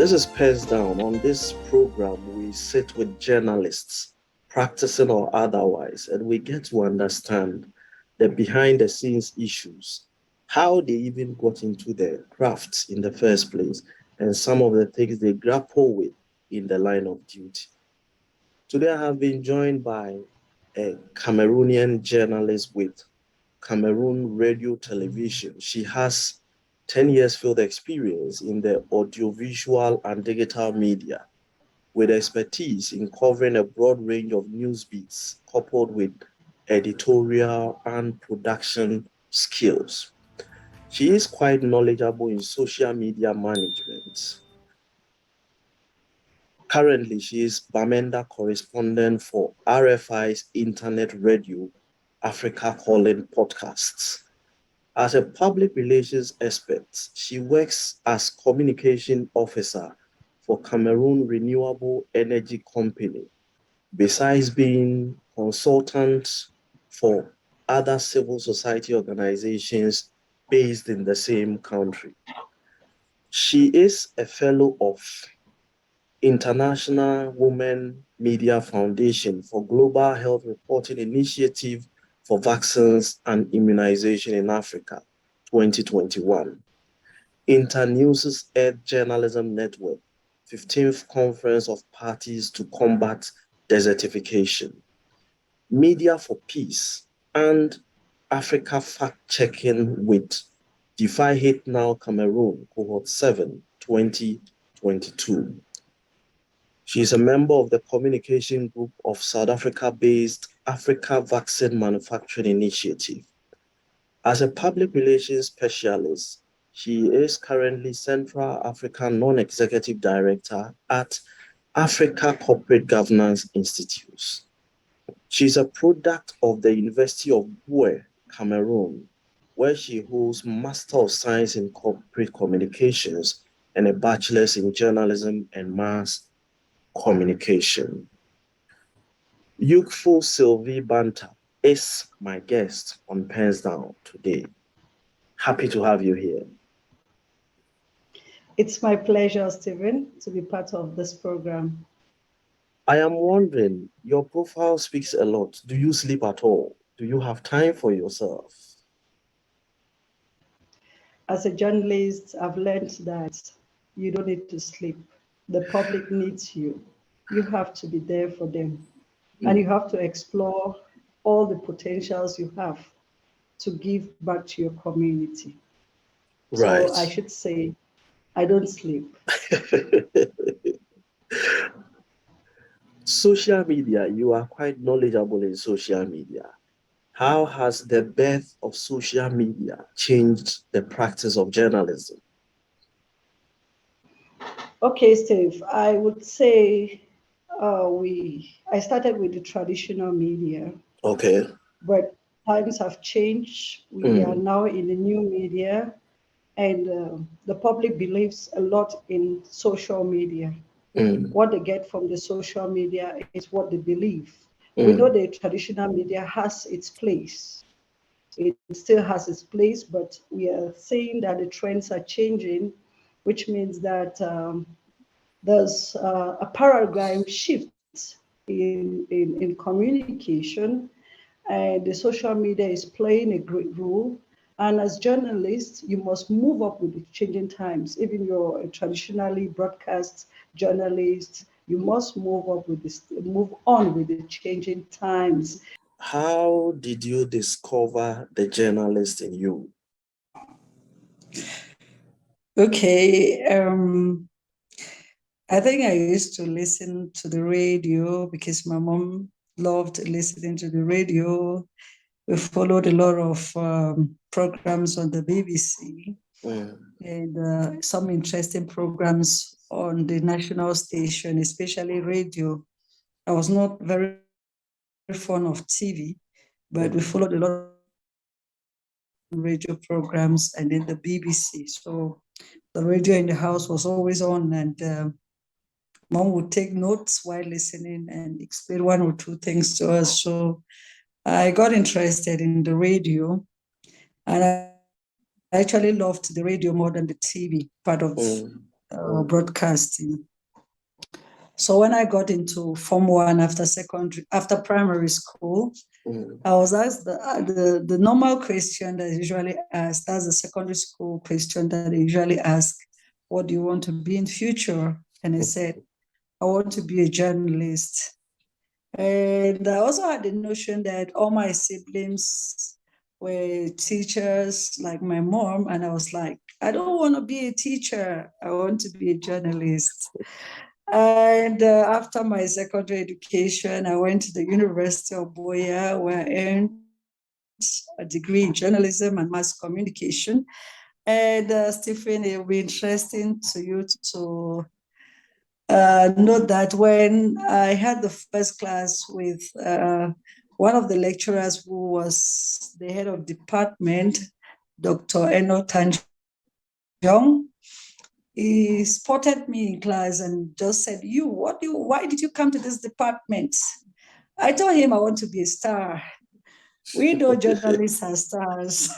This is PENSDOWN. On this program, we sit with journalists, practicing or otherwise, and we get to understand the behind-the-scenes issues, how they even got into the crafts in the first place, and some of the things they grapple with in the line of duty. Today, I have been joined by a Cameroonian journalist with Cameroon Radio Television. She has 10 years field experience in the audiovisual and digital media, with expertise in covering a broad range of news beats coupled with editorial and production skills. She is quite knowledgeable in social media management. Currently, she is Bamenda correspondent for RFI's Internet Radio Africa Calling podcasts. As a public relations expert, she works as communication officer for Cameroon Renewable Energy Company, besides being consultant for other civil society organizations based in the same country. She is a fellow of International Women Media Foundation for Global Health Reporting Initiative for Vaccines and Immunization in Africa, 2021. Internews' Earth Journalism Network, 15th Conference of Parties to Combat Desertification, Media for Peace, and Africa Fact-Checking with Defy Hate Now Cameroon, Cohort 7, 2022. She is a member of the communication group of South Africa-based Africa Vaccine Manufacturing Initiative. As a public relations specialist, she is currently Central African Non-Executive Director at Africa Corporate Governance Institute. She is a product of the University of Fore, Cameroon, where she holds Master of Science in Corporate Communications and a Bachelor's in Journalism and Mass Communication. Yukfu Slyvie Bantar is my guest on PENSDOWN today. Happy to have you here. It's my pleasure, Stephen, to be part of this program. I am wondering, your profile speaks a lot. Do you sleep at all? Do you have time for yourself? As a journalist, I've learned that you don't need to sleep. The public needs you. You have to be there for them. And you have to explore all the potentials you have to give back to your community. Right. So I should say, I don't sleep. Social media, you are quite knowledgeable in social media. How has the birth of social media changed the practice of journalism? Okay, Steve, I would say I started with the traditional media. Okay. But times have changed. We are now in the new media, and the public believes a lot in social media. What they get from the social media is what they believe. We know the traditional media has its place. It still has its place, but we are seeing that the trends are changing, which means that there's a paradigm shift in communication, and the social media is playing a great role. And as journalists, you must move up with the changing times. Even you're a traditionally broadcast journalist, you must move on with the changing times. How did you discover the journalist in you? Okay, I think I used to listen to the radio because my mom loved listening to the radio. We followed a lot of programs on the BBC and some interesting programs on the national station, especially radio. I was not very fond of TV, but we followed a lot of radio programs and then the BBC. So the radio in the house was always on, and Mom would take notes while listening and explain one or two things to us. So I got interested in the radio, and I actually loved the radio more than the TV part of broadcasting. So when I got into Form 1 after primary school, I was asked the normal question that is usually asked. That's the secondary school question that they usually ask. What do you want to be in future? And I said, I want to be a journalist. And I also had the notion that all my siblings were teachers, like my mom. And I was like, I don't want to be a teacher. I want to be a journalist. And after my secondary education, I went to the University of Boya, where I earned a degree in journalism and mass communication. And Stephen, it will be interesting to you to note that when I had the first class with one of the lecturers who was the head of department, Dr. Eno Tanjong, he spotted me in class and just said, why did you come to this department? I told him I want to be a star. We know journalists are stars.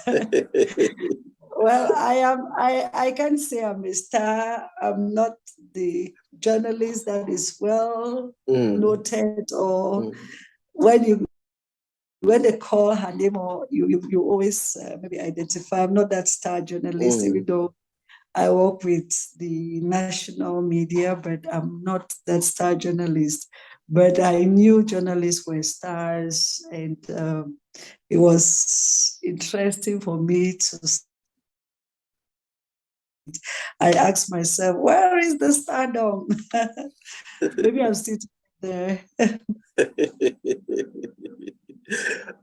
Well, I can't say I'm a star. I'm not the journalist that is well noted, or when they call her name, or you always maybe identify. I'm not that star journalist, even though I work with the national media, but I'm not that star journalist. But I knew journalists were stars, and it was interesting for me to. I asked myself, where is the stardom? Maybe I'm still there.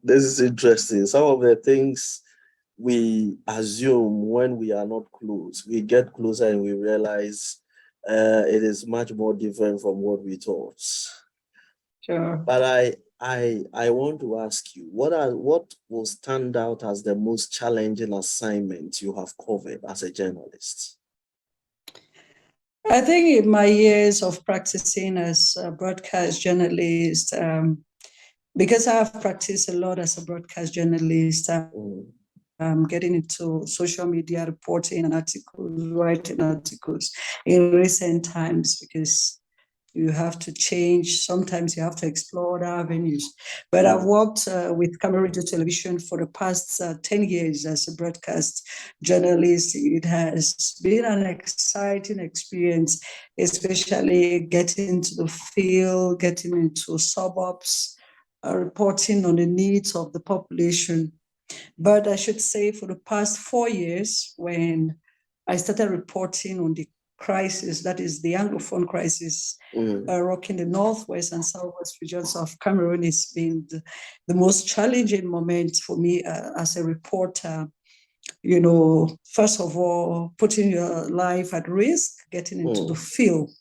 This is interesting. Some of the things we assume when we are not close, we get closer and we realize it is much more different from what we thought. Sure. But I want to ask you, what will stand out as the most challenging assignment you have covered as a journalist? I think in my years of practicing as a broadcast journalist, because I have practiced a lot as a broadcast journalist, I'm getting into social media reporting and articles, writing articles in recent times, because you have to change. Sometimes you have to explore other avenues. But I've worked with Camera Radio Television for the past 10 years as a broadcast journalist. It has been an exciting experience, especially getting into the field, getting into suburbs, reporting on the needs of the population. But I should say for the past 4 years, when I started reporting on the crisis, that is the Anglophone crisis, rocking the northwest and southwest regions of Cameroon, has been the most challenging moment for me as a reporter. You know, first of all, putting your life at risk, getting into the field.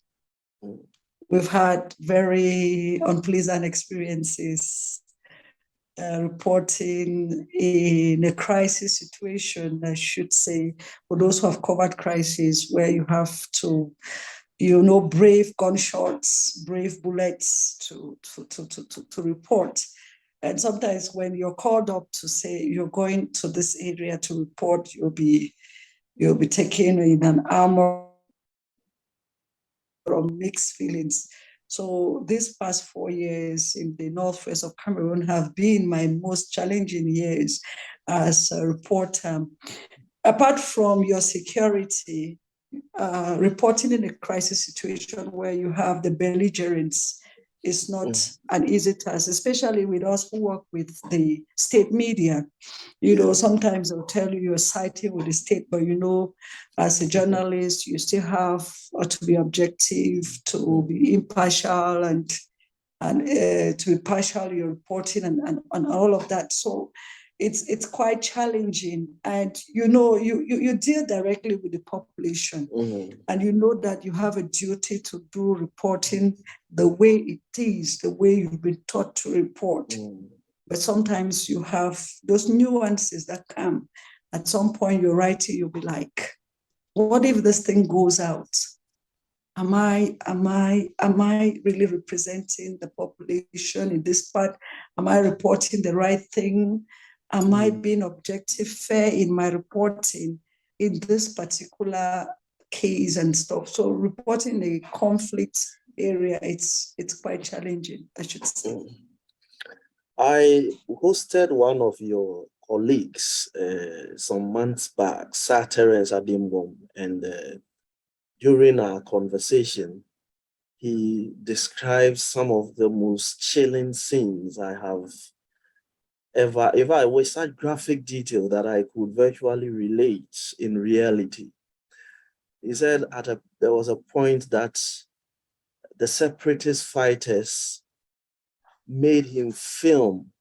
We've had very unpleasant experiences reporting in a crisis situation, I should say, for those who have covered crisis, where you have to, brave gunshots, brave bullets to report. And sometimes when you're called up to say you're going to this area to report, you'll be taken in an armor from mixed feelings. So these past 4 years in the northwest of Cameroon have been my most challenging years as a reporter. Apart from your security, reporting in a crisis situation where you have the belligerents is not an easy task, especially with us who work with the state media. Sometimes they'll tell you you're siding with the state, but as a journalist, you still have to be objective, to be impartial, and to be partial in your reporting and all of that. So it's quite challenging, and you deal directly with the population, and you know that you have a duty to do reporting the way it is, the way you've been taught to report. But sometimes you have those nuances that come. At some point you're writing, you'll be like, what if this thing goes out? Am I really representing the population in this part? Am I reporting the right thing? Am I being objective, fair in my reporting in this particular case and stuff. So reporting a conflict area, it's quite challenging, I should say. I hosted one of your colleagues some months back, Sir Terence Adimbom, and during our conversation, he describes some of the most chilling scenes I have ever, if I was such graphic detail that I could virtually relate in reality. He said there was a point that the separatist fighters made him film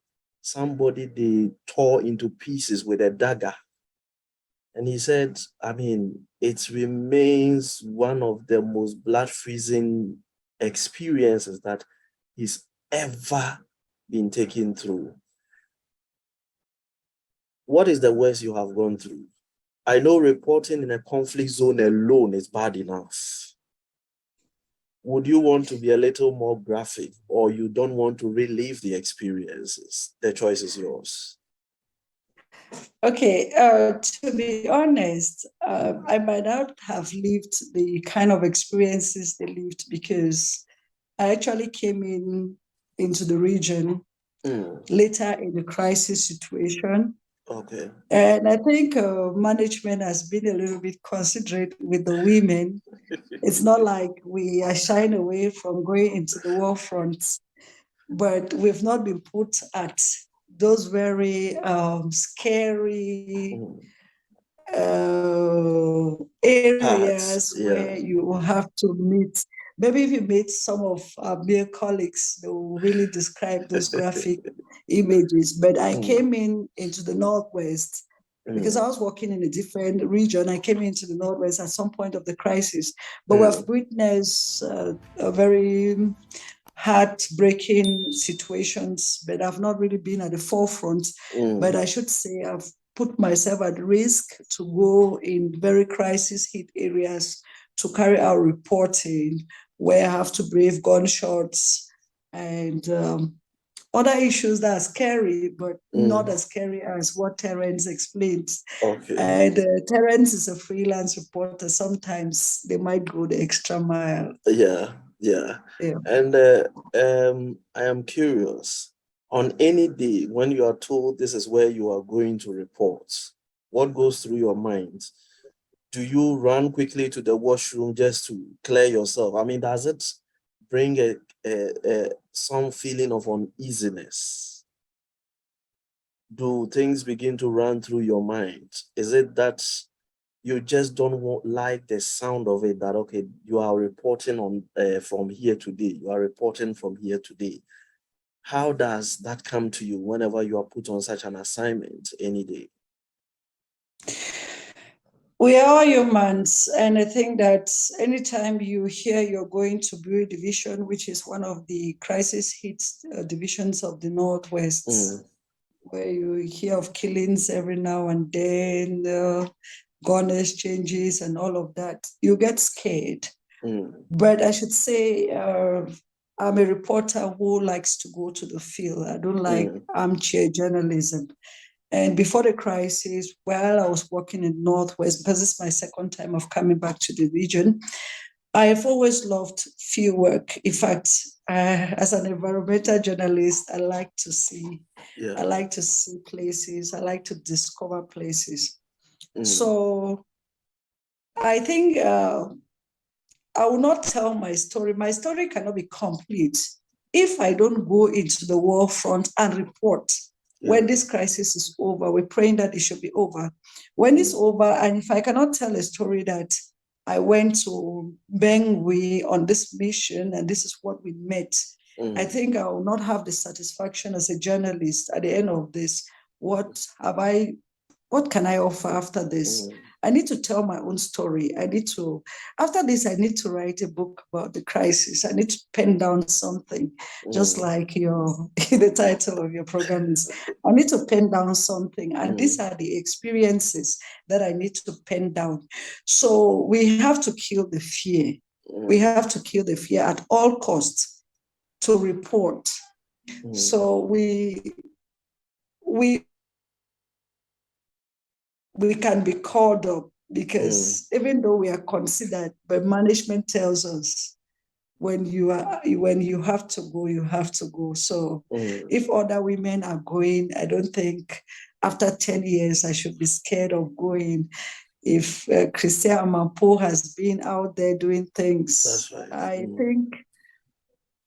somebody they tore into pieces with a dagger. And he said, I mean, it remains one of the most blood-freezing experiences that he's ever been taken through. What is the worst you have gone through? I know reporting in a conflict zone alone is bad enough. Would you want to be a little more graphic, or you don't want to relive the experiences? The choice is yours. Okay, to be honest, I might not have lived the kind of experiences they lived, because I actually came into the region later in the crisis situation. Okay. And I think management has been a little bit considerate with the women. It's not like we are shying away from going into the war fronts, but we've not been put at those very scary areas where you have to meet. Maybe if you meet some of our male colleagues, they will really describe those graphic images. But I came into the Northwest because I was working in a different region. I came into the Northwest at some point of the crisis, but we've witnessed a very heartbreaking situations, but I've not really been at the forefront. But I should say I've put myself at risk to go in very crisis hit areas to carry out reporting, where I have to brave gunshots and other issues that are scary, but not as scary as what Terence explains. Okay. And Terence is a freelance reporter. Sometimes they might go the extra mile. Yeah. And I am curious, on any day when you are told this is where you are going to report, what goes through your mind? Do you run quickly to the washroom just to clear yourself? I mean, does it bring some feeling of uneasiness? Do things begin to run through your mind? Is it that you just don't like the sound of it, that, okay, you are reporting on from here today, you are reporting from here today? How does that come to you whenever you are put on such an assignment any day? We are all humans, and I think that anytime you hear you're going to Bureau Division, which is one of the crisis hit divisions of the Northwest, where you hear of killings every now and then, gun exchanges and all of that, you get scared. But I should say, I'm a reporter who likes to go to the field. I don't like armchair journalism. And before the crisis, while I was working in Northwest, because it's my second time of coming back to the region, I've always loved field work. In fact, as an environmental journalist, I like to see places. I like to discover places. So I think I will not tell my story. My story cannot be complete if I don't go into the war front and report. When this crisis is over, we're praying that it should be over. When it's over, and if I cannot tell a story that I went to Bengui on this mission and this is what we met, I think I will not have the satisfaction as a journalist at the end of this. What can I offer after this? I need to tell my own story. After this, I need to write a book about the crisis. I need to pen down something, just like the title of your program is. I need to pen down something. And these are the experiences that I need to pen down. So we have to kill the fear. We have to kill the fear at all costs to report. So we can be called up. because even though we are considered, but management tells us when you have to go, you have to go. So if other women are going, I don't think after 10 years I should be scared of going. If Christian Amapo has been out there doing things, that's right. I think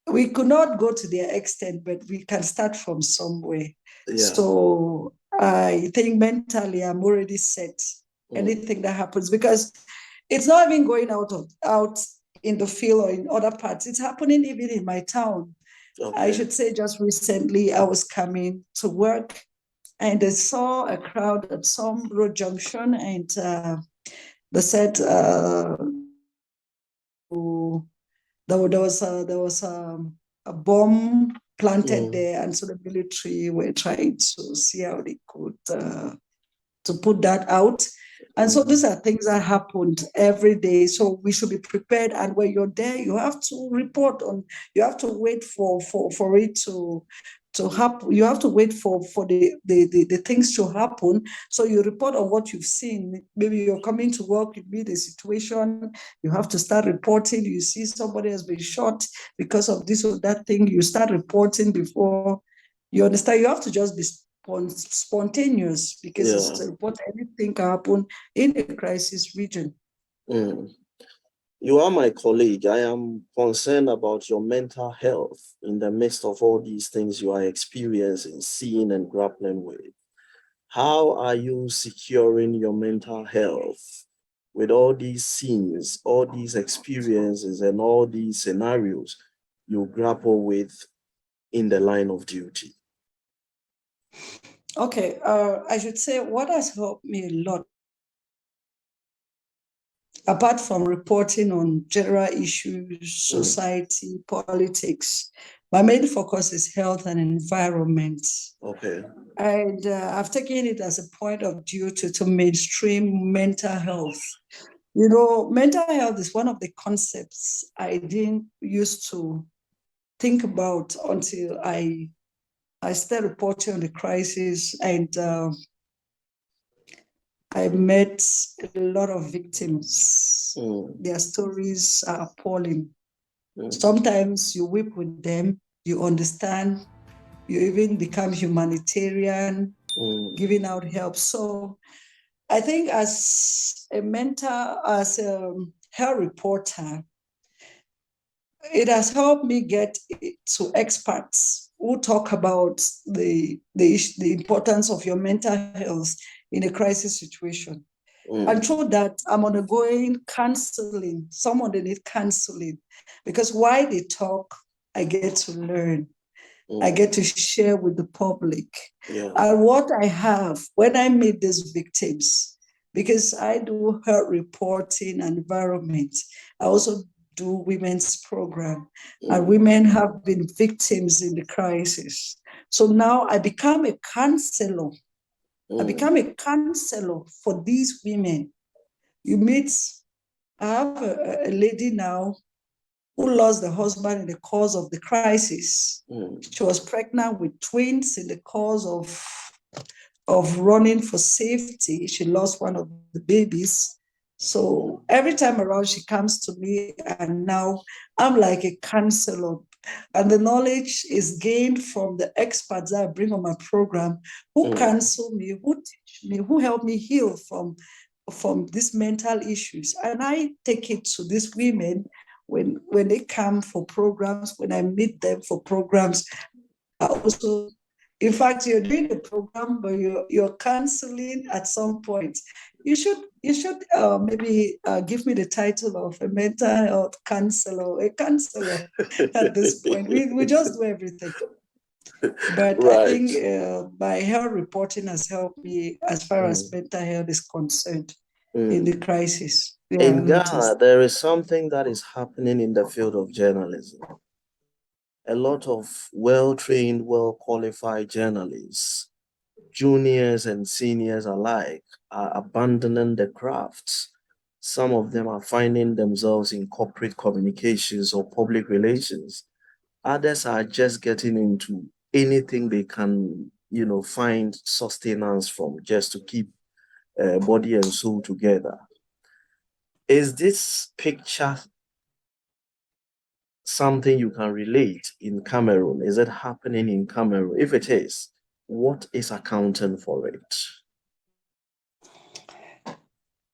we could not go to their extent, but we can start from somewhere. Yeah. So I think mentally I'm already set. Anything that happens, because it's not even going out in the field or in other parts. It's happening even in my town. Okay. I should say just recently I was coming to work and I saw a crowd at some road junction, and they said there was a bomb planted there, and so the military were trying to see how they could to put that out. And so these are things that happened every day. So we should be prepared. And when you're there, you have to report on. You have to wait for it to happen. You have to wait for the things to happen. So you report on what you've seen. Maybe you're coming to work, you meet a situation, you have to start reporting. You see somebody has been shot because of this or that thing. You start reporting before you understand. You have to just be spontaneous, because it's to report anything can happen in a crisis region. You are my colleague. I am concerned about your mental health in the midst of all these things you are experiencing, seeing, and grappling with. How are you securing your mental health with all these scenes, all these experiences, and all these scenarios you grapple with in the line of duty? Okay, I should say what has helped me a lot, apart from reporting on general issues, society, politics, my main focus is health and environment. Okay. And I've taken it as a point of duty to mainstream mental health. You know, mental health is one of the concepts I didn't used to think about until I started reporting on the crisis, and I met a lot of victims. Their stories are appalling. Sometimes you weep with them, you understand, you even become humanitarian, giving out help. So I think as a health reporter, it has helped me get to experts who talk about the importance of your mental health in a crisis situation. And through that, I'm undergoing counseling. Someone they need counseling, because while they talk, I get to learn. I get to share with the public. And what I have when I meet these victims, because I do health reporting and environment, I also do women's program, and women have been victims in the crisis. So now I become a counselor. I become a counselor for these women. You meet, I have a lady now who lost the husband in the course of the crisis. She was pregnant with twins in the course of running for safety. She lost one of the babies. So every time around, she comes to me, and now I'm like a counselor. And the knowledge is gained from the experts that I bring on my program, who counsel me, who teach me, who help me heal from these mental issues. And I take it to these women when they come for programs, when I meet them for programs. I also, in fact, you're doing the program, but you're counseling at some point. You should maybe give me the title of a mental health counselor, a counselor at this point. We just do everything. But I think my health reporting has helped me as far as mental health is concerned in the crisis. In Ghana, there is something that is happening in the field of journalism. A lot of well-trained, well-qualified journalists, juniors and seniors alike, are abandoning the crafts. Some of them are finding themselves in corporate communications or public relations. Others are just getting into anything they can, find sustenance from, just to keep body and soul together. Is this picture something you can relate in Cameroon? Is it happening in Cameroon? If it is, what is accounting for it?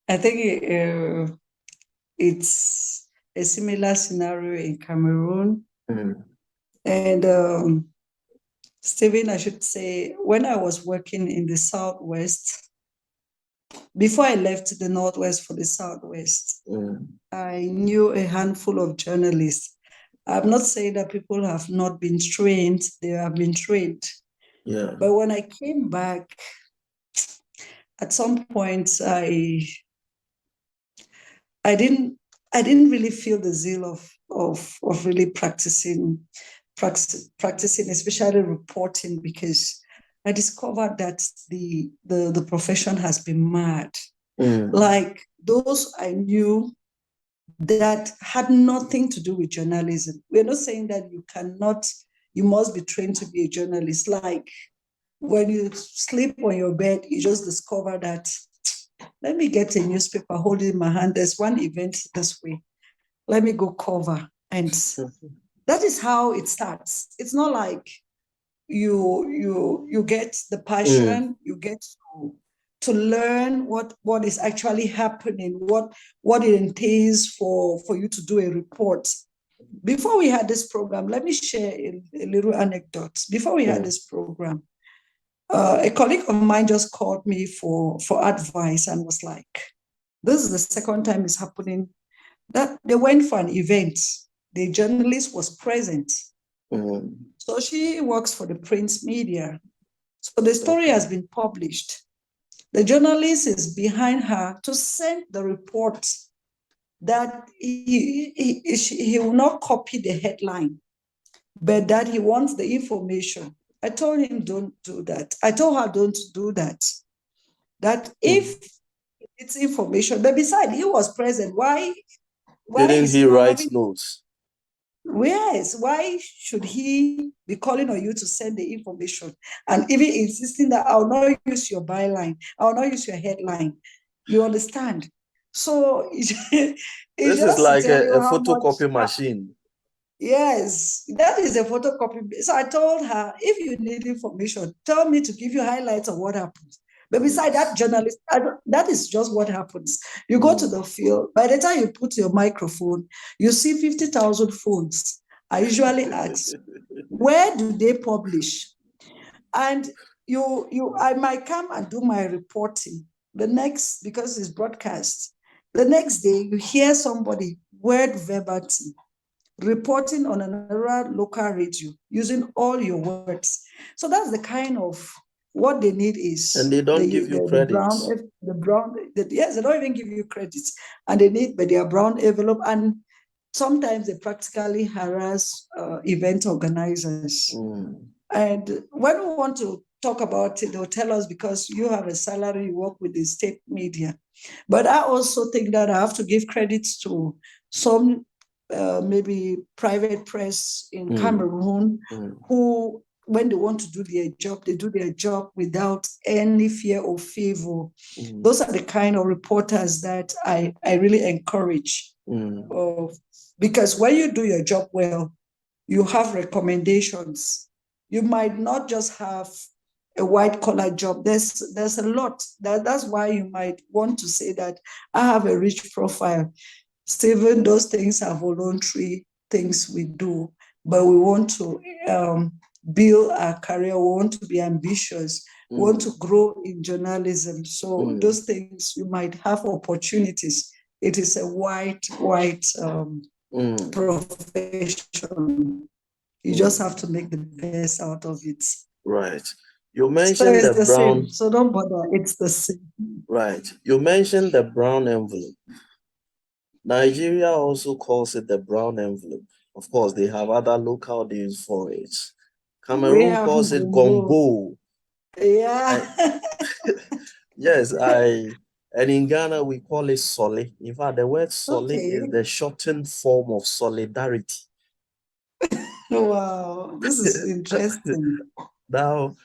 I think it's a similar scenario in Cameroon. And Stephen, I should say, when I was working in the Southwest, before I left the Northwest for the Southwest, I knew a handful of journalists. I'm not saying that people have not been trained, they have been trained. Yeah. But when I came back, at some point, I didn't really feel the zeal of really practicing, especially reporting, because I discovered that the profession has been mad. Like those I knew that had nothing to do with journalism. We're not saying that you must be trained to be a journalist. Like when you sleep on your bed, you just discover that, let me get a newspaper, hold it in my hand. There's one event this way. Let me go cover. And that is how it starts. It's not like you get the passion, you get to learn what is actually happening, what it entails for you to do a report. Before we had this program, let me share a little anecdote. Before we had this program, a colleague of mine just called me for advice and was like, this is the second time it's happening, that they went for an event. The journalist was present. So she works for the print media. So the story has been published. The journalist is behind her to send the report that he will not copy the headline, but that he wants the information. I told him, don't do that. I told her, don't do that. That if it's information, but besides, he was present. Why didn't he write notes? Yes, why should he be calling on you to send the information and even insisting that I'll not use your byline, I'll not use your headline? You understand? So it's This is just to like tell you a how much. photocopy machine. Yes, that is a photocopy. So I told her, if you need information, tell me to give you highlights of what happened. But beside that, journalist, that is just what happens. You go to the field, by the time you put your microphone, you see 50,000 phones. I usually ask, where do they publish? And I might come and do my reporting the next, because it's broadcast. The next day, you hear somebody word verbatim reporting on another local radio using all your words. So that's the kind of what they need is. And they don't give you credits. Yes, they don't even give you credits. And they need, but they are brown envelope. And sometimes they practically harass event organizers. And when we want to talk about it, they'll tell us, because you have a salary, you work with the state media. But I also think that I have to give credits to some maybe private press in Cameroon who, when they want to do their job, they do their job without any fear or favor. Those are the kind of reporters that I really encourage. Because when you do your job well, you have recommendations. You might not just have a white collar job. There's a lot. That's why you might want to say that I have a rich profile. Stephen, those things are voluntary things we do, but we want to build our career. We want to be ambitious. We want to grow in journalism. So those things, you might have opportunities. It is a wide profession. You just have to make the best out of it. Right. You mentioned so the brown. Same. So don't bother. It's the same. Right. You mentioned the brown envelope. Nigeria also calls it the brown envelope. Of course, they have other local names for it. Cameroon calls it gombo. Yeah. Yes, and in Ghana we call it sole. In fact, the word sole is the shortened form of solidarity. Wow, this is interesting. Now,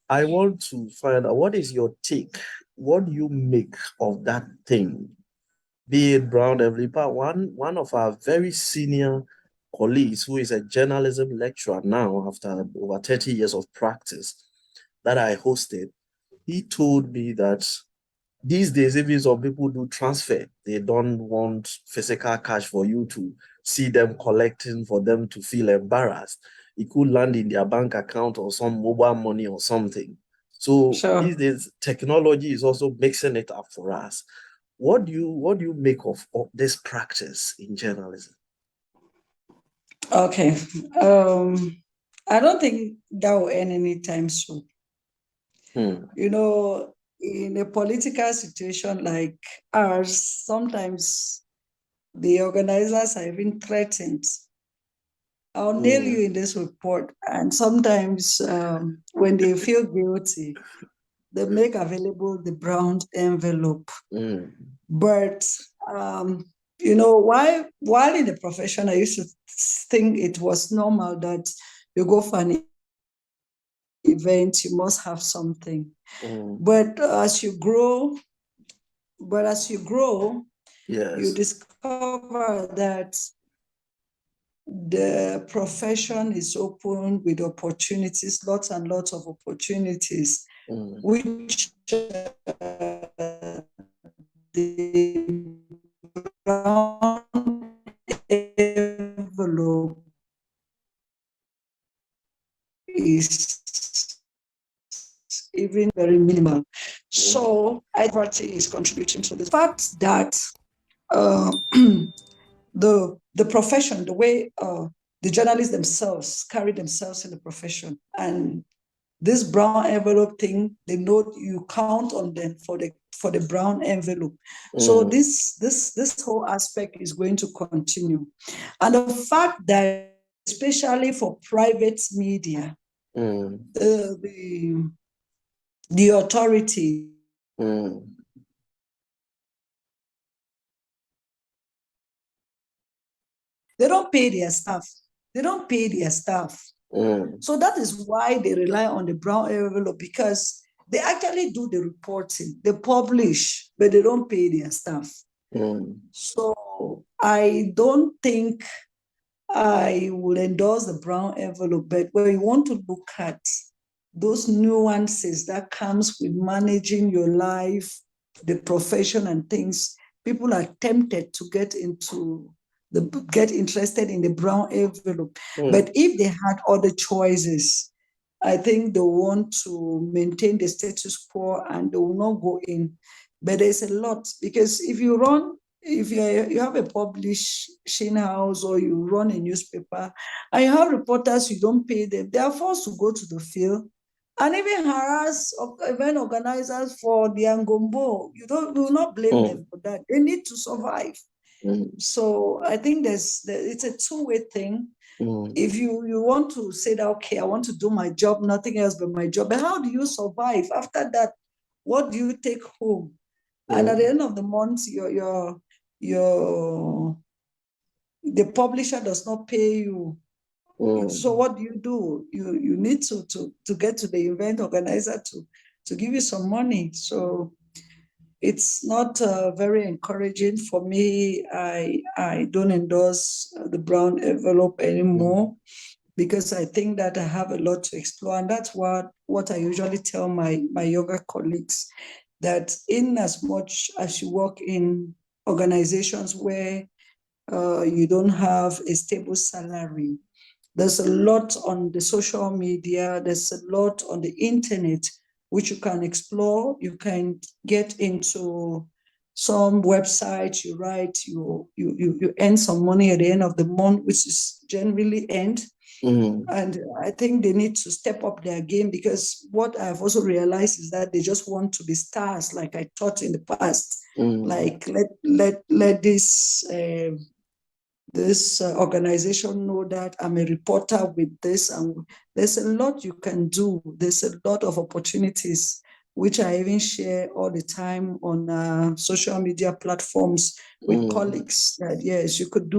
I want to find out, what is your take? What do you make of that thing? be it brown envelope. One of our very senior colleagues, who is a journalism lecturer now after over 30 years of practice, that I hosted, he told me that these days, even some people do transfer. They don't want physical cash for you to see them collecting for them to feel embarrassed. It could land in their bank account or some mobile money or something. So these days, technology is also mixing it up for us. What do you make of this practice in journalism? Okay. I don't think that will end anytime soon. You know, in a political situation like ours, sometimes the organizers are even threatened. I'll nail you in this report. And sometimes when they feel guilty, they make available the brown envelope. But you know, while in the profession, I used to think it was normal that you go for an event, you must have something. But as you grow, Yes. you discover that the profession is open with opportunities, lots and lots of opportunities, which the brown envelope is even very minimal. So poverty is contributing to the fact that the profession, the way the journalists themselves carry themselves in the profession, and this brown envelope thing, they know you count on them for the brown envelope. So this whole aspect is going to continue, and the fact that especially for private media, the authority they don't pay their staff. So that is why they rely on the brown envelope, because they actually do the reporting, they publish, but they don't pay their staff. So I don't think I will endorse the brown envelope, but when you want to look at those nuances that comes with managing your life, the profession and things, people are tempted to get interested in the brown envelope. But if they had other choices, I think they want to maintain the status quo and they will not go in. But there's a lot, because if you have a publishing house or you run a newspaper and you have reporters, you don't pay them, they are forced to go to the field and even harass event organizers for the Angombo. You will not blame them for that. They need to survive. So I think it's a two-way thing. If you want to say that, okay, I want to do my job, nothing else but my job, but how do you survive? After that, what do you take home? And at the end of the month, the publisher does not pay you. So what do? You need to get to the event organizer to give you some money. So it's not very encouraging for me. I don't endorse the brown envelope anymore, because I think that I have a lot to explore. And that's what I usually tell my younger colleagues, that in as much as you work in organizations where you don't have a stable salary, there's a lot on the social media, there's a lot on the internet which you can explore. You can get into some websites, you write, you earn some money at the end of the month, which is generally earned. And I think they need to step up their game, because what I've also realized is that they just want to be stars, like I taught in the past. Like let this organization know that I'm a reporter with this, and there's a lot you can do. There's a lot of opportunities, which I even share all the time on social media platforms with colleagues. That yes, you could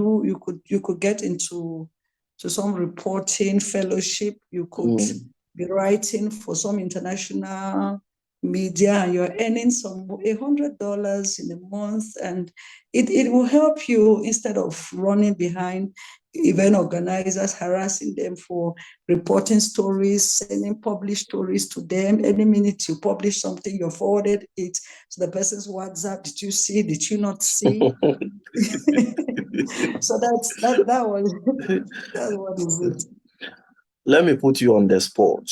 get into some reporting fellowship. You could be writing for some international media and you're earning $100 in a month, and it will help you instead of running behind event organizers, harassing them for reporting stories, sending published stories to them. Any minute you publish something, you forwarded it to the person's WhatsApp. Did you see? Did you not see? So that was that's what is it. Let me put you on the spot.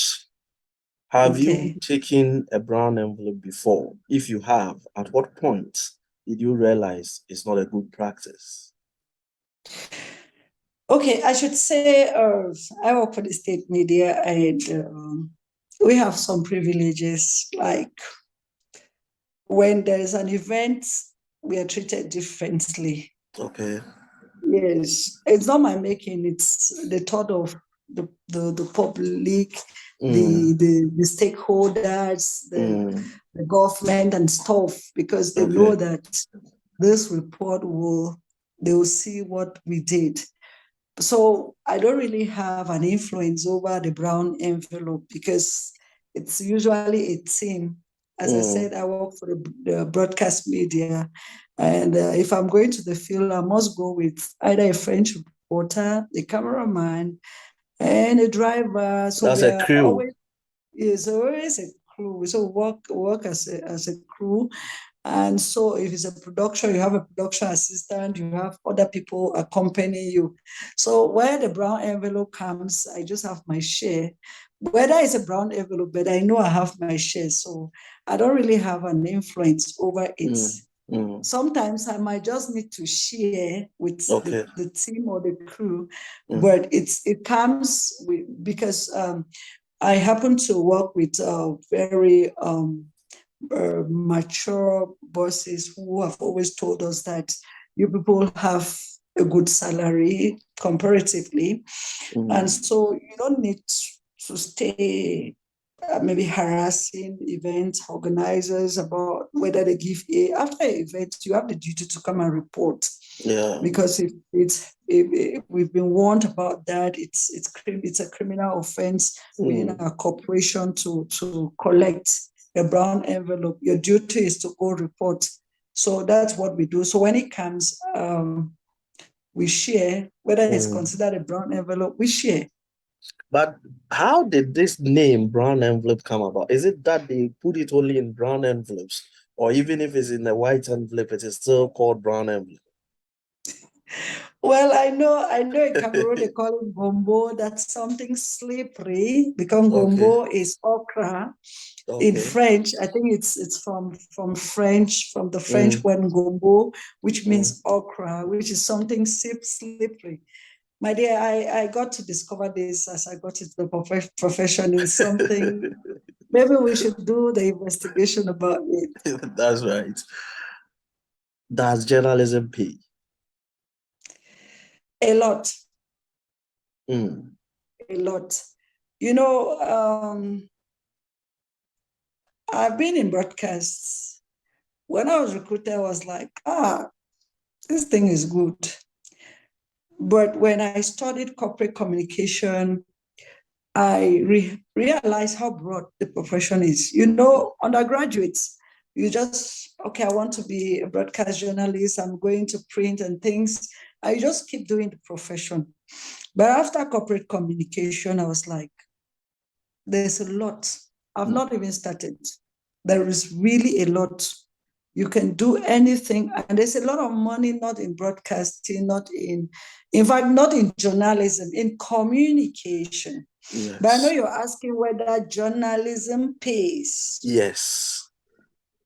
Have you Okay. taken a brown envelope before? If you have, at what point did you realize it's not a good practice? Okay, I should say I work for the state media, and we have some privileges. Like when there is an event, we are treated differently. Okay. Yes, it's not my making. It's the thought of the public, the stakeholders, the government and stuff, because they know that this report they will see what we did. So I don't really have an influence over the brown envelope because it's usually a team. As I said, I work for the broadcast media. And if I'm going to the field, I must go with either a French reporter, a cameraman, and a driver. So that's a crew. It's always a crew. So work as a crew. And so if it's a production, you have a production assistant, you have other people accompanying you. So where the brown envelope comes, I just have my share. Whether it's a brown envelope, but I know I have my share. So I don't really have an influence over it. Sometimes I might just need to share with the team or the crew, but it comes because I happen to work with very mature bosses who have always told us that you people have a good salary comparatively. And so you don't need to stay maybe harassing event organizers about whether they give after an event, you have the duty to come and report. Yeah. Because if we've been warned about that, it's a criminal offense within our corporation to collect a brown envelope. Your duty is to go report. So that's what we do. So when it comes, we share, whether it's considered a brown envelope, we share. But how did this name brown envelope come about? Is it that they put it only in brown envelopes, or even if it's in a white envelope, it is still called brown envelope? Well, I know in Cameroon they call it gombo. That's something slippery because gombo is okra. In French, I think it's from French, from the French word gombo, which means okra, which is something slippery. My dear, I got to discover this as I got into the profession. Is something, maybe we should do the investigation about it. That's right. Does journalism pay? A lot. A lot. You know, I've been in broadcasts. When I was recruited, I was like, this thing is good. But when I studied corporate communication, I realized how broad the profession is. You know, undergraduates, you just, okay, I want to be a broadcast journalist, I'm going to print and things. I just keep doing the profession. But after corporate communication, I was like, there's a lot. I've not even started. There is really a lot. You can do anything. And there's a lot of money, not in broadcasting, in fact, not in journalism, in communication. Yes. But I know you're asking whether journalism pays. Yes.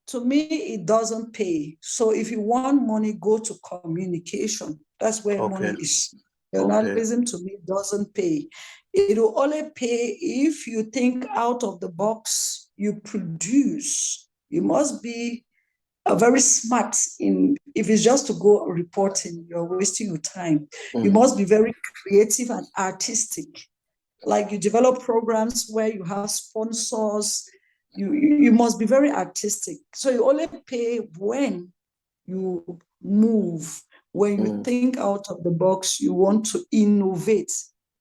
To me, it doesn't pay. So if you want money, go to communication. That's where money is. Journalism to me doesn't pay. It will only pay if you think out of the box, you produce. You must be very smart if it's just to go reporting, you're wasting your time. You must be very creative and artistic. Like you develop programs where you have sponsors. You must be very artistic. So you only pay when you move, when you think out of the box, you want to innovate.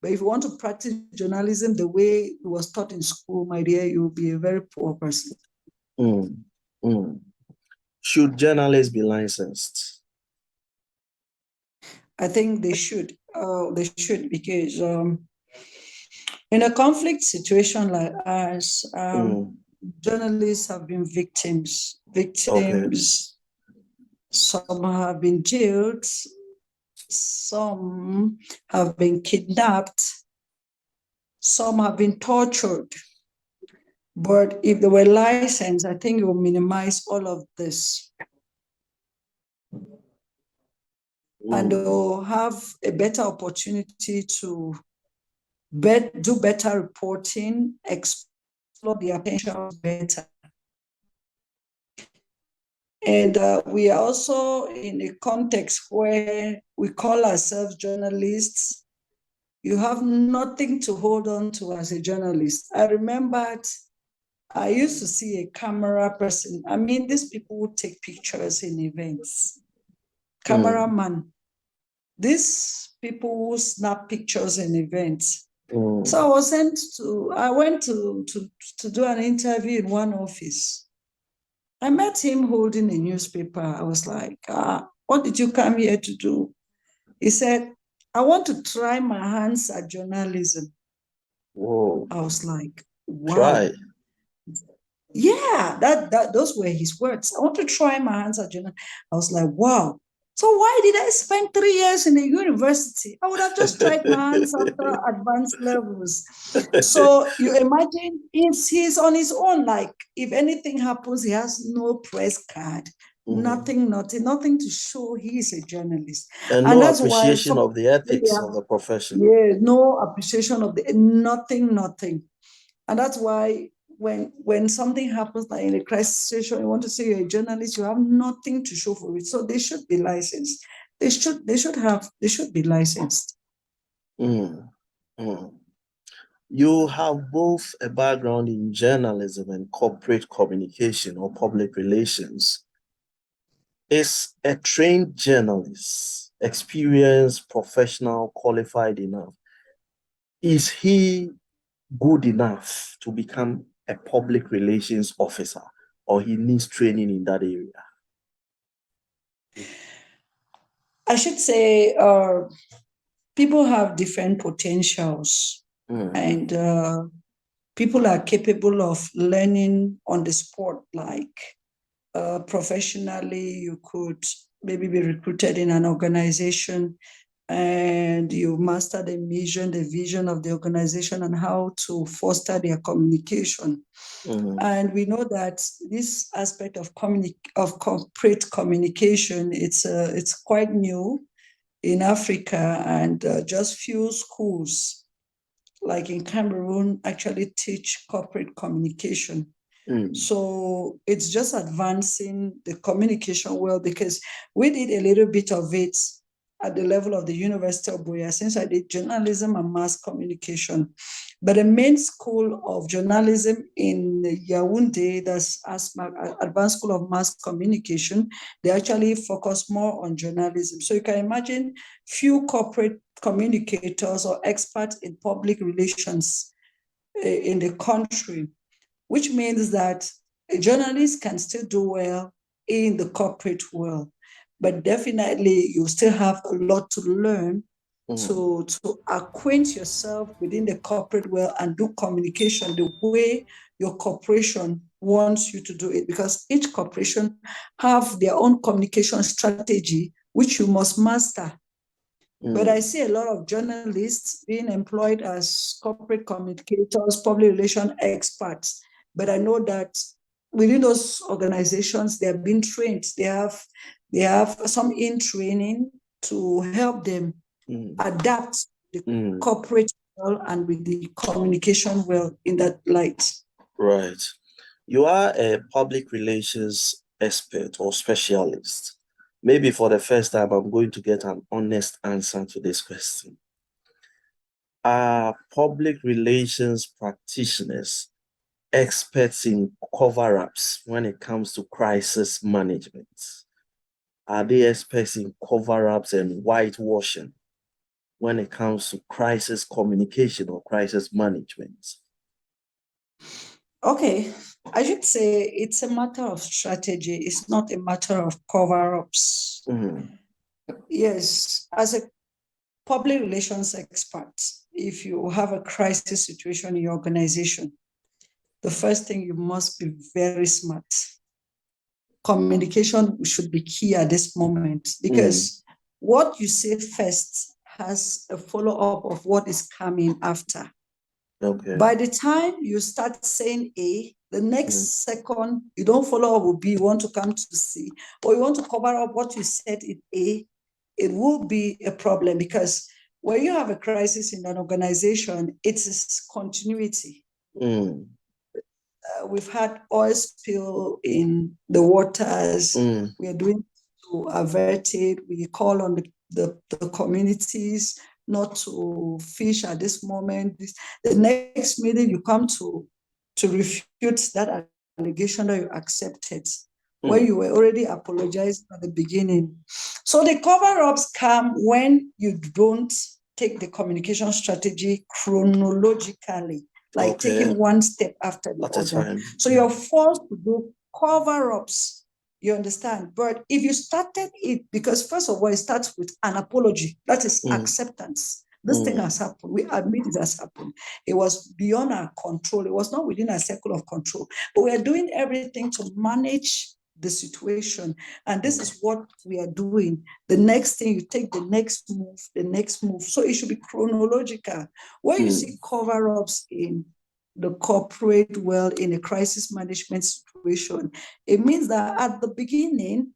But if you want to practice journalism the way it was taught in school, my dear, you'll be a very poor person. Mm, mm. Should journalists be licensed? I think they should. They should, because in a conflict situation like ours, journalists have been victims. Okay. Some have been jailed. Some have been kidnapped. Some have been tortured. But if they were licensed, I think it will minimize all of this. And they'll have a better opportunity to do better reporting, explore their potentials better. And we are also in a context where we call ourselves journalists. You have nothing to hold on to as a journalist. I remembered I used to see a camera person. I mean, these people who take pictures in events. Cameraman. These people who snap pictures in events. So I went to do an interview in one office. I met him holding a newspaper. I was like, what did you come here to do? He said, I want to try my hands at journalism. Whoa. I was like, wow. Try. Yeah, those were his words. I want to try my hands at journalism. I was like, wow. So why did I spend 3 years in the university? I would have just tried my hands after advanced levels. So you imagine he's on his own. Like, if anything happens, he has no press card, nothing to show he's a journalist. And no that's appreciation of the ethics of the profession. Yeah, no appreciation of nothing. And that's why when something happens, like in a crisis situation, you want to say you're a journalist, you have nothing to show for it. So they should be licensed. They should be licensed. You have both a background in journalism and corporate communication or public relations. Is a trained journalist, experienced, professional, qualified enough? Is he good enough to become a public relations officer, or he needs training in that area? I should say people have different potentials, and people are capable of learning on the spot. Like professionally, you could maybe be recruited in an organization and you master the vision of the organization and how to foster their communication. And we know that this aspect of corporate communication, it's quite new in Africa, and just few schools, like in Cameroon, actually teach corporate communication. So it's just advancing the communication world, because we did a little bit of it at the level of the University of Buea, since I did journalism and mass communication. But the main school of journalism in Yaoundé, that's Advanced School of Mass Communication, they actually focus more on journalism. So you can imagine few corporate communicators or experts in public relations in the country, which means that a journalist can still do well in the corporate world, but definitely you still have a lot to learn to acquaint yourself within the corporate world and do communication the way your corporation wants you to do it, because each corporation have their own communication strategy, which you must master. But I see a lot of journalists being employed as corporate communicators, public relation experts. But I know that within those organizations, they have been trained. They have some in training to help them adapt the corporate world and with the communication world in that light. Right. You are a public relations expert or specialist. Maybe for the first time, I'm going to get an honest answer to this question. Are public relations practitioners experts in cover-ups when it comes to crisis management? Are they experts in cover-ups and whitewashing when it comes to crisis communication or crisis management? Okay, I should say it's a matter of strategy. It's not a matter of cover-ups. Yes, as a public relations expert, if you have a crisis situation in your organization, the first thing, you must be very smart. Communication should be key at this moment, because what you say first has a follow-up of what is coming after. Okay. By the time you start saying A, the next second you don't follow up with B, you want to come to C, or you want to cover up what you said in A, it will be a problem, because when you have a crisis in an organization, it is continuity. We've had oil spill in the waters. We are doing to avert it. We call on the communities not to fish at this moment. The next meeting you come to refute that allegation that you accepted, when you were already apologized at the beginning. So the cover-ups come when you don't take the communication strategy chronologically, like taking one step after the other. So you're forced to do cover-ups, you understand? But if you started it, because first of all, it starts with an apology, that is acceptance. This thing has happened. We admit it has happened. It was beyond our control. It was not within our circle of control. But we are doing everything to manage the situation. And this is what we are doing. The next thing, you take the next move, the next move. So it should be chronological. When you see cover-ups in the corporate world, in a crisis management situation, it means that at the beginning,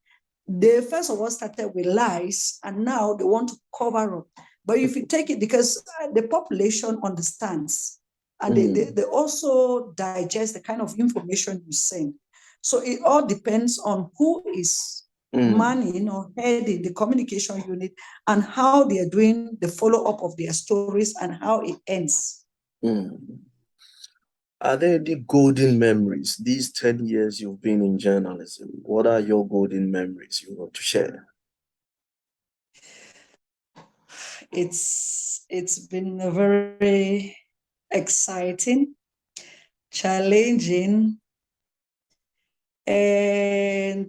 they first of all started with lies, and now they want to cover up. But if you take it, because the population understands, and they also digest the kind of information you send. So it all depends on who is manning or heading the communication unit, and how they are doing the follow-up of their stories and how it ends. Are there any golden memories these 10 years you've been in journalism? What are your golden memories you want to share? It's been a very exciting, challenging, and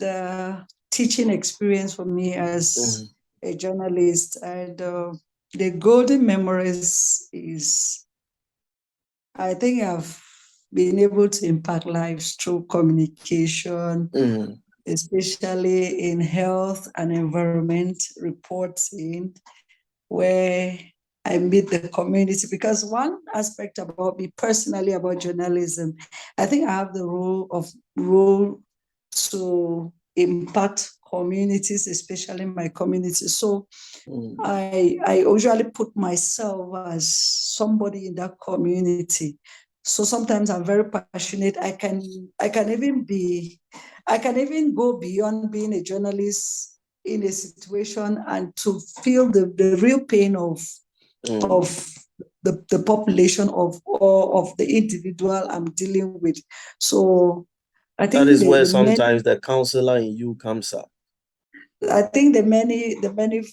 teaching experience for me as a journalist. And the golden memories is, I think I've been able to impact lives through communication, especially in health and environment reporting, where I meet the community. Because one aspect about me personally, about journalism, I think I have the role to impact communities, especially my community. So I usually put myself as somebody in that community. So sometimes I'm very passionate. I can even go beyond being a journalist in a situation, and to feel the real pain of the population of the individual I'm dealing with. So I think that is where sometimes the counselor in you comes up. I think the many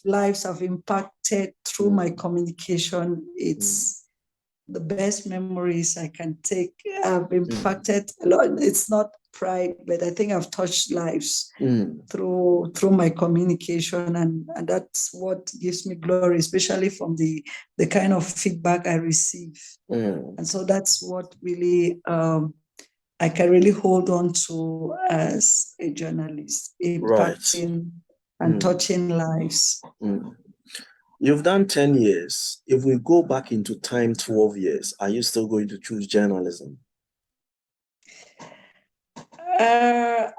lives have impacted through my communication. It's the best memories I can take. I've impacted a lot. It's not pride, but I think I've touched lives through my communication, and that's what gives me glory, especially from the kind of feedback I receive. And so that's what really I can really hold on to as a journalist, impacting and touching lives. You've done 10 years. If we go back into time 12 years, are you still going to choose journalism?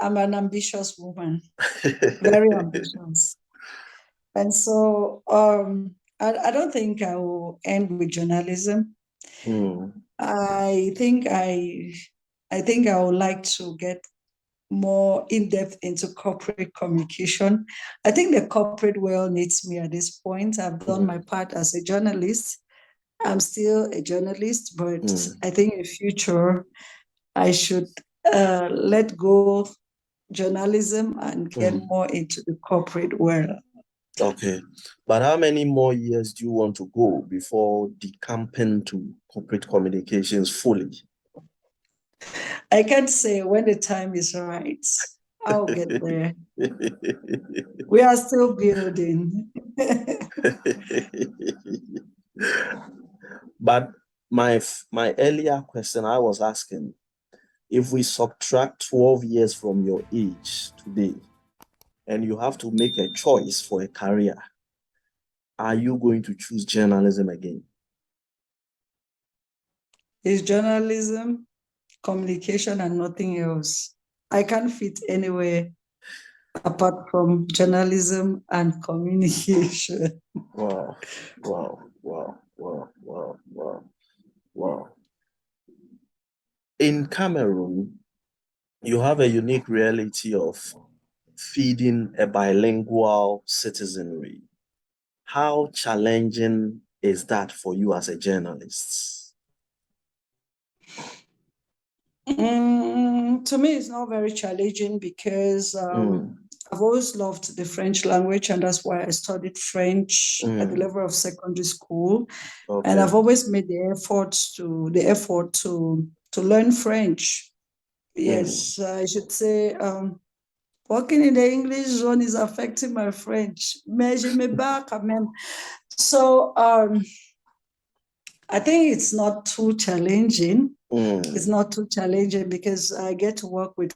I'm an ambitious woman, very ambitious. And so I don't think I will end with journalism. I think I would like to get more in-depth into corporate communication. I think the corporate world needs me at this point. I've done my part as a journalist. I'm still a journalist, but I think in future I should let go journalism and get more into the corporate world. Okay. But how many more years do you want to go before decamping to corporate communications fully? I can't say when the time is right. I'll get there. We are still building. But my earlier question, I was asking, if we subtract 12 years from your age today, and you have to make a choice for a career, are you going to choose journalism again? It's journalism, communication, and nothing else. I can't fit anywhere apart from journalism and communication. Wow, wow, wow, wow, wow, wow, wow. In Cameroon, you have a unique reality of feeding a bilingual citizenry. How challenging is that for you as a journalist? To me, it's not very challenging because I've always loved the French language, and that's why I studied French at the level of secondary school. Okay. And I've always made the effort to learn French. Yes, I should say working in the English zone is affecting my French. Mais je me bats quand même. So I think it's not too challenging. It's not too challenging because I get to work with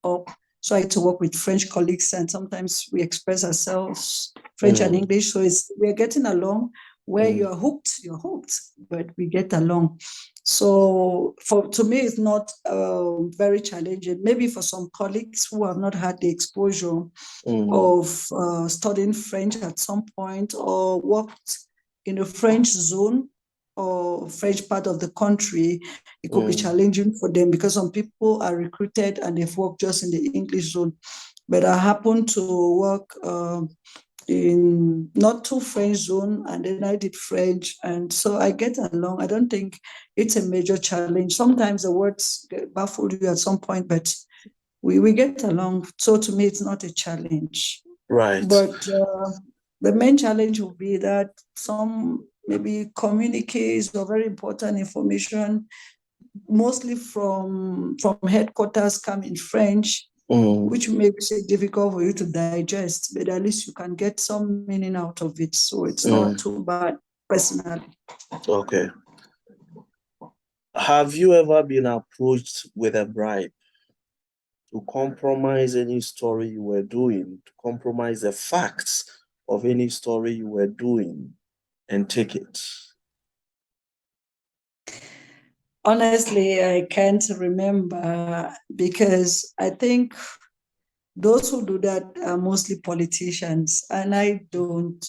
so I get to work with French colleagues, and sometimes we express ourselves French and English. So we're getting along. Where you're hooked, but we get along. So to me, it's not very challenging. Maybe for some colleagues who have not had the exposure of studying French at some point or worked in a French zone or French part of the country, it could be challenging for them because some people are recruited and they've worked just in the English zone. But I happen to work in not too French zone, and then I did French, and so I get along. I don't think it's a major challenge. Sometimes the words baffle you at some point, but we get along. So to me, it's not a challenge. Right. But the main challenge will be that some maybe communiques or very important information, mostly from headquarters, come in French, which makes it difficult for you to digest, but at least you can get some meaning out of it. So it's not too bad, personally. Okay. Have you ever been approached with a bribe to compromise any story you were doing, to compromise the facts of any story you were doing and take it? Honestly, I can't remember because I think those who do that are mostly politicians, and I don't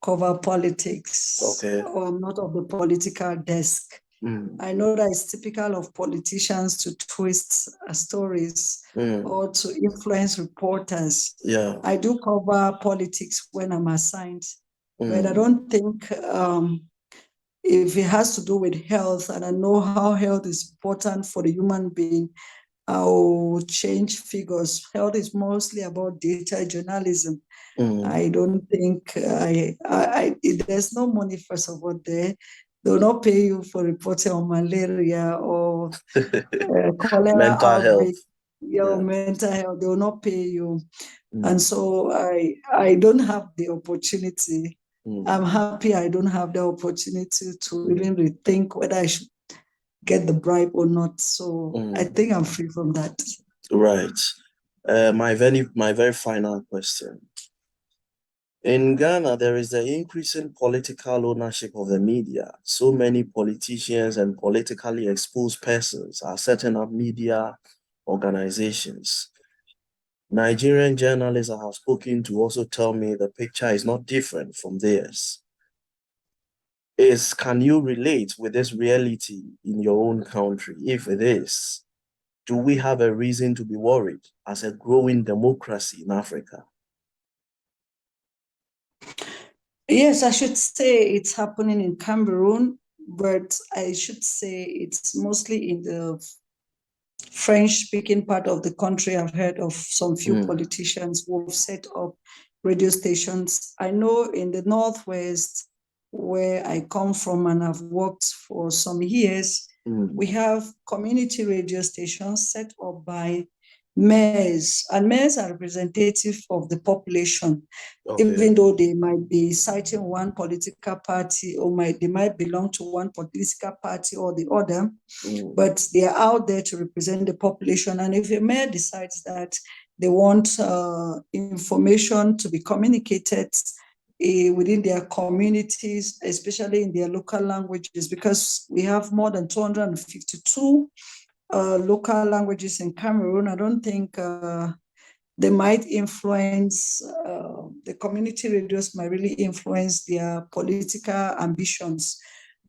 cover politics. Okay. Or I'm not of the political desk. I know that it's typical of politicians to twist stories or to influence reporters. Yeah. I do cover politics when I'm assigned, but I don't think if it has to do with health, and I know how health is important for the human being, I'll change figures. Health is mostly about data journalism. I don't think there's no money, first of all, there. They will not pay you for reporting on malaria or cholera mental outbreak, health. mental health. They will not pay you. And so I don't have the opportunity. I'm happy I don't have the opportunity to even rethink whether I should get the bribe or not. So I think I'm free from that. Right. My very final question. In Ghana, there is the increasing political ownership of the media. So many politicians and politically exposed persons are setting up media organizations. Nigerian journalists I have spoken to also tell me the picture is not different from theirs. Can you relate with this reality in your own country? If it is, do we have a reason to be worried as a growing democracy in Africa? Yes, I should say it's happening in Cameroon, but I should say it's mostly in the French-speaking part of the country. I've heard of some few politicians who have set up radio stations. I know in the Northwest, where I come from and I've worked for some years, we have community radio stations set up by mayors, and mayors are representative of the population, even though they might be citing one political party or they might belong to one political party or the other, but they are out there to represent the population. And if a mayor decides that they want information to be communicated within their communities, especially in their local languages, because we have more than 252 local languages in Cameroon. I don't think they might influence, the community radios might really influence their political ambitions.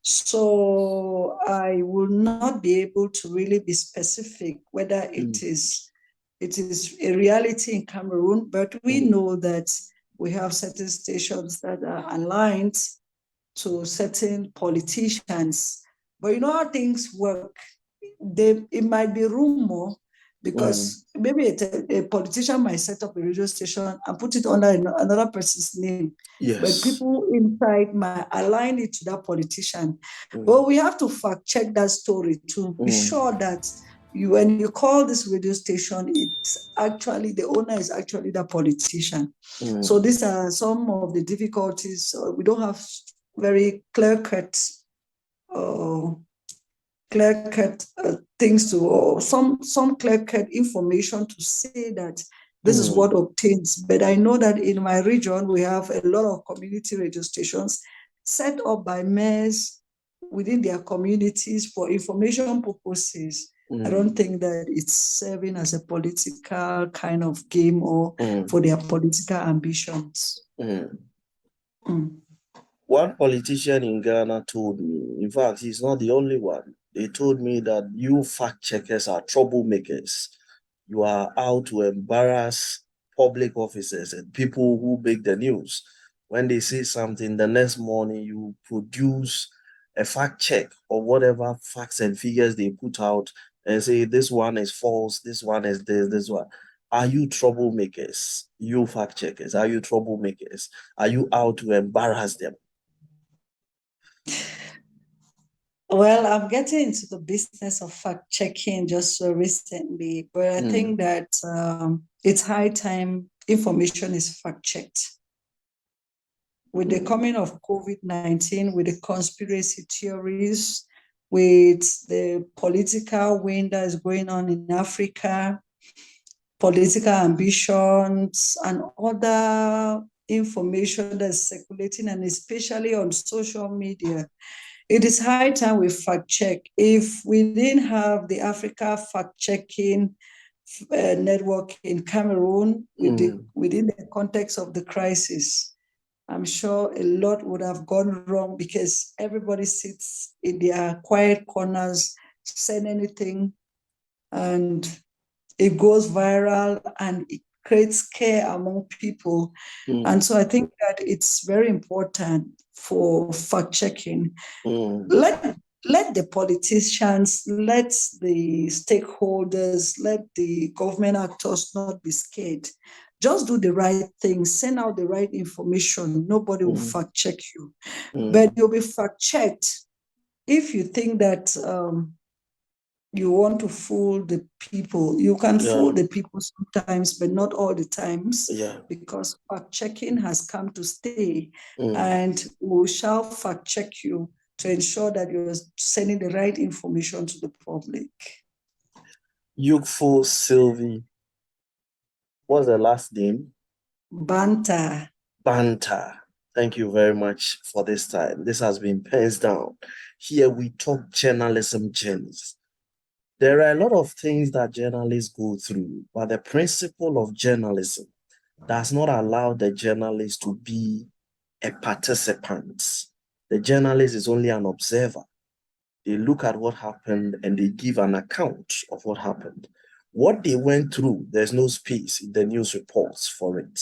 So I will not be able to really be specific whether it is a reality in Cameroon, but we know that we have certain stations that are aligned to certain politicians. But you know how things work. It might be rumor, because maybe a politician might set up a radio station and put it under another person's name. Yes. But people inside might align it to that politician. But we have to fact check that story to be sure that when you call this radio station, it's actually, the owner is actually the politician. So these are some of the difficulties. We don't have very clear-cut things to, or some clear-cut information to say that this is what obtains. But I know that in my region, we have a lot of community radio stations set up by mayors within their communities for information purposes. I don't think that it's serving as a political kind of game or for their political ambitions. One politician in Ghana told me, in fact, he's not the only one. They told me that you fact checkers are troublemakers. You are out to embarrass public officers and people who make the news. When they say something, the next morning you produce a fact check or whatever facts and figures they put out and say this one is false, this one is this one. Are you troublemakers? You fact checkers, are you troublemakers? Are you out to embarrass them? Well, I'm getting into the business of fact checking just so recently, but I think that it's high time information is fact checked. With the coming of COVID-19, with the conspiracy theories, with the political wind that is going on in Africa, political ambitions, and other information that's circulating, and especially on social media, it is high time we fact check. If we didn't have the Africa fact checking network in Cameroon within the context of the crisis, I'm sure a lot would have gone wrong, because everybody sits in their quiet corners, saying anything, and it goes viral and it creates scare among people. And so I think that it's very important for fact checking. Let the politicians, let the stakeholders, let the government actors not be scared. Just do the right thing, send out the right information. Nobody will fact check you, but you'll be fact checked if you think that you want to fool the people. You can fool the people sometimes, but not all the times, because fact checking has come to stay, and we shall fact check you to ensure that you're sending the right information to the public. Yukfu, Slyvie, what's the last name? Bantar. Bantar. Thank you very much for this time. This has been Pens Down. Here we talk journalism journeys. There are a lot of things that journalists go through, but the principle of journalism does not allow the journalist to be a participant. The journalist is only an observer. They look at what happened and they give an account of what happened. What they went through, there's no space in the news reports for it.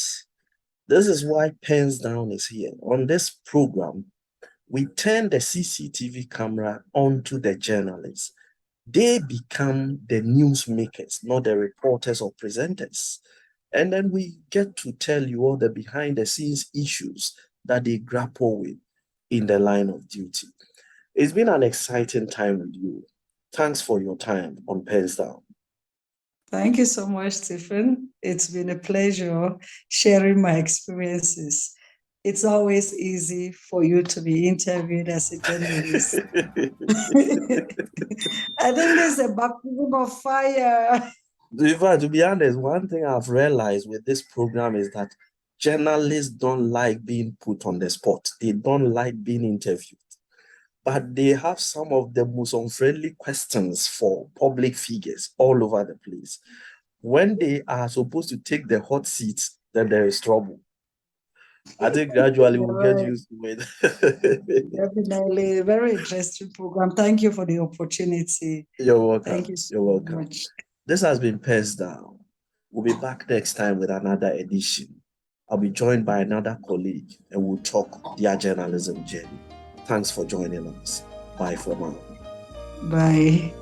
This is why Pens Down is here. On this program, we turn the CCTV camera onto the journalists. They become the newsmakers, not the reporters or presenters. And then we get to tell you all the behind the scenes issues that they grapple with in the line of duty. It's been an exciting time with you. Thanks for your time on PENSDOWN. Thank you so much, Stephen. It's been a pleasure sharing my experiences. It's always easy for you to be interviewed as a journalist. I think there's a baptism of fire. In fact, to be honest, one thing I've realized with this program is that journalists don't like being put on the spot. They don't like being interviewed. But they have some of the most unfriendly questions for public figures all over the place. When they are supposed to take the hot seats, then there is trouble. I think gradually we'll get used to it. Definitely, very interesting program. Thank you for the opportunity. You're welcome. Thank you so You're welcome. much. This has been PENSDOWN. We'll be back next time with another edition. I'll be joined by another colleague and we'll talk their journalism journey. Thanks for joining us. Bye for now. Bye.